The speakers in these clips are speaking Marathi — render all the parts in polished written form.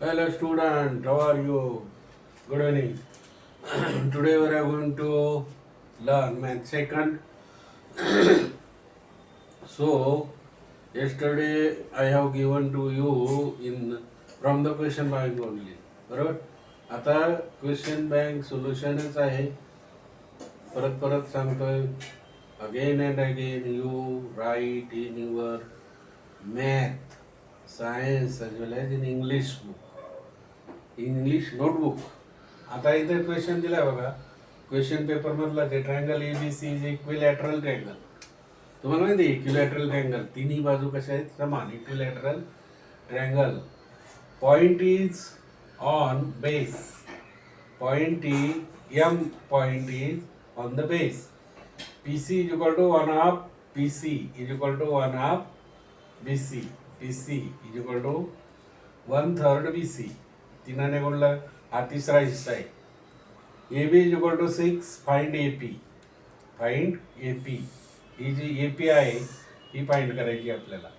Hello student, how are you? Good evening. Today we are going to learn math second. So yesterday I have given to you in from the question bank only. बरोबर. आता क्वेश्चन बँक सोल्युशनच आहे. परत परत सांगतोय. Again and again you write in your math science as well as in English book, English notebook. आता इथे क्वेश्चन दिलाय बघा. क्वेश्चन पेपर मधला ते triangle ABC is equilateral triangle. तुम्हाला माहिती आहे इक्विलॅटरल ट्रायंगल तिन्ही बाजू कशा आहेत समान. Equilateral triangle point is on base. Point is M point is on the base. PC is equal to one half PC is equal to one half BC. PC is equal to one third BC. तीनाने गुणलं हा तिसरा हिस्सा आहे. A B is equal to 6. Find AP. Find AP. ही जी एपी आहे ही फाइंड करायची आपल्याला.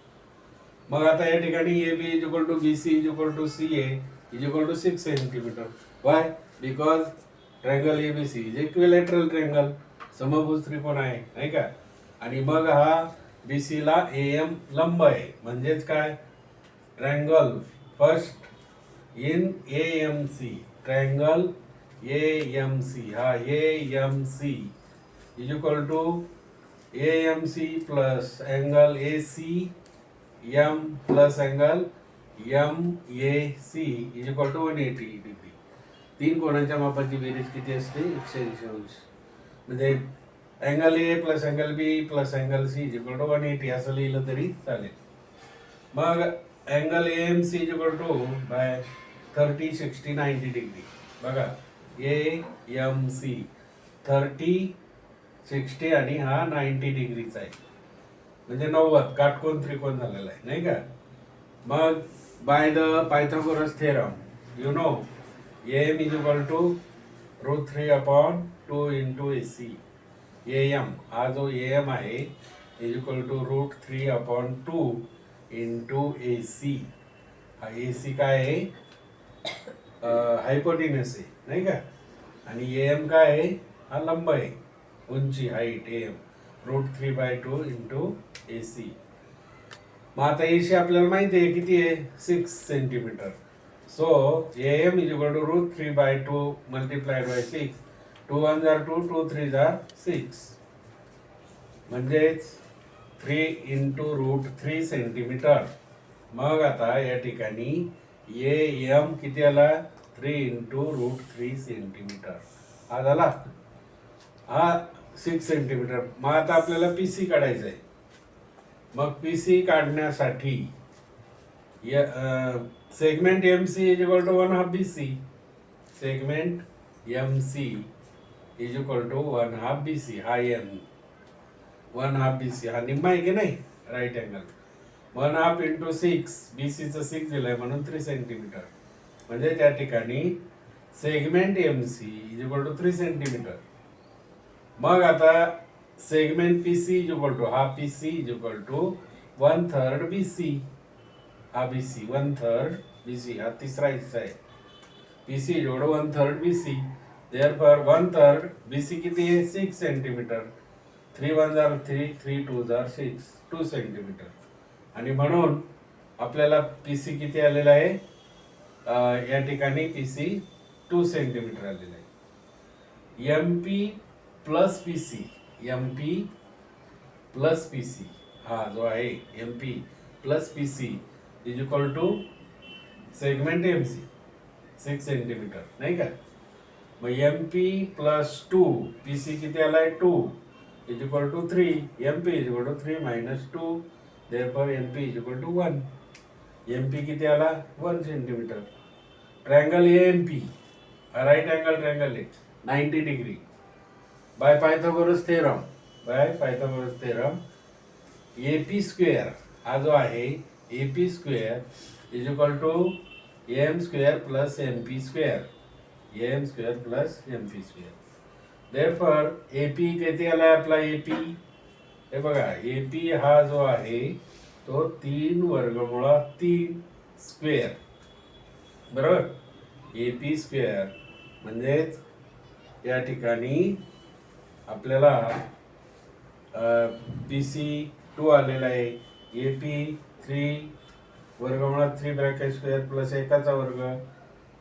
मग आता या ठिकाणी A B is equal to B C is equal to C A is equal to 6 centimetre. Why? Because triangle A B C is equilateral triangle. समभुज त्रिकोण आहे नाही का. आणि मग हा बी सी ला ए एम लंब आहे. म्हणजेच काय? Triangle first in A M C. Triangle A M C. हा A M C is equal to A M C plus angle A C M plus angle M A C is equal to 180 degree. तीन कोणाच्या मापाची बेरीज किती असते? 180 अंश. म्हणजे angle A plus angle B plus angle C is equal to 180 असं लिहिलं तरी चालेल. मग angle A M C is equal to by 30, 60, 90 degree. बघा ए एम सी 30, 60 आणि हा 90 डिग्रीचा आहे. म्हणजे 90 काटकोन त्रिकोण झालेला आहे नाही का. मग by the Pythagoras theorem you know M is equal to √3/2 into A C. A M हा जो ए एम आहे is equal to √3/2 into A C. हा ए सी काय आहे? हायपोटेनस आहे नाही का. आणि ए एम काय आहे? हा लंब आहे, उंची, height. A M √3/2 into A C. मग आता ए सी आपल्याला माहिती आहे किती आहे? 6 centimetre. So A M is equal to √3/2 multiplied by 6. 2 1 जार 2, 2 3 जार 6. म्हणजेच 3 इंटू √3 सेंटीमीटर. मग आता या ठिकाणी ए एम किती आला? 3 इंटू √3 सेंटीमीटर. हा झाला. हा 6 सेंटीमीटर. मग आता आपल्याला पीसी काढायचं आहे. मग पीसी काढण्यासाठी segment M C is equal to 1/2 B C. Segment M C is equal to 1/2 B C. हा एम 1/2 बी सी हा निम्मा आहे की नाही, राईट अँगल. 1/2 इंटू 6 बी सीचं 6 दिलंय म्हणून 3 सेंटीमीटर. म्हणजे त्या ठिकाणी segment M C is equal to 3 centimetre. मग आता segment P C is equal to हा P C is equal to 1/3 B C. हा बी सी 1/3 बी सी हा तिसरा हिस्सा आहे. P C is equal to 1/3 B C. Therefore 1/3 B C किती आहे? 6 सेंटीमीटर. 3 1 जार 3, 3 2 जार 6, 2 सेंटीमीटर. आणि म्हणून आपल्याला पी सी किती आलेला आहे? या ठिकाणी पी सी 2 सेंटीमीटर आलेला आहे. M P plus P C. M P plus P C हा जो आहे M P plus P C is equal to segment M C 6 centimetre नाही का. मग M P plus 2 P C किती आलाय? 2 is equal to 3. M P is equal to 3 minus 2. Therefore M P is equal to 1. M P किती आला? 1 centimetre. Triangle A M P हा राईट अँगल ट्रायंगल आहे 90 degree. By Pythagoras theorem. By Pythagoras theorem A P square हा जो आहे A P square is equal to M square plus M P square. M square plus M P square. Therefore A P किती आलाय आपला? ए पी हे बघा ए पी हा जो आहे तो 3 वर्गमुळा 3 स्क्वेअर बरोबर. ए पी स्क्वेअर म्हणजेच या ठिकाणी आपल्याला पी सी 2 आलेला आहे. ए पी 3 वर्गमुळात 3 ब्रॅकेट स्क्वेअर प्लस एकाचा वर्ग,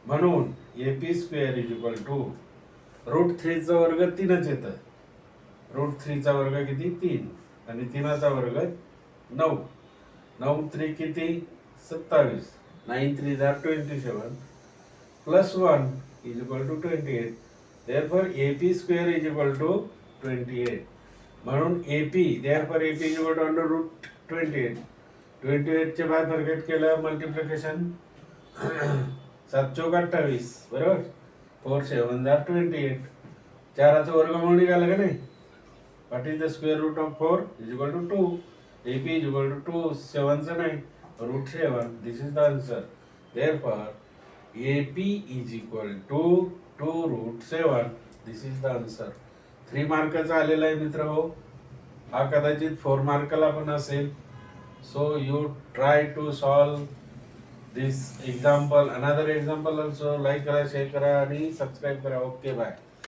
म्हणून A P square is equal to root 3चा वर्ग 3च येतं. रूट 3चा वर्ग किती? 3 आणि 3चा वर्ग 9. 9 3 किती? 27. 9 3 are 27 plus 1 is equal to 28. Therefore AP square is equal to 28. म्हणून AP therefore AP is equal to under root 28. 28 चे बाय फॉरगेट केलं मल्टिप्लिकेशन 7 चौक 28 बरोबर. 4 7 are 28. 4चा वर्गमूळ निघाला का नाही? What is the square root of 4? Is equal to 2. AP is equal to 2. 7चा नाही, root 7. This is the answer. Therefore AP is equal to 2 root 7. This is the answer. 3 मार्काचा आलेला आहे मित्र हो. हा कदाचित 4 मार्काला पण असेल. So you try to solve this example. Another example also. Like करा, share करा आणि सबस्क्राईब करा. Okay bye.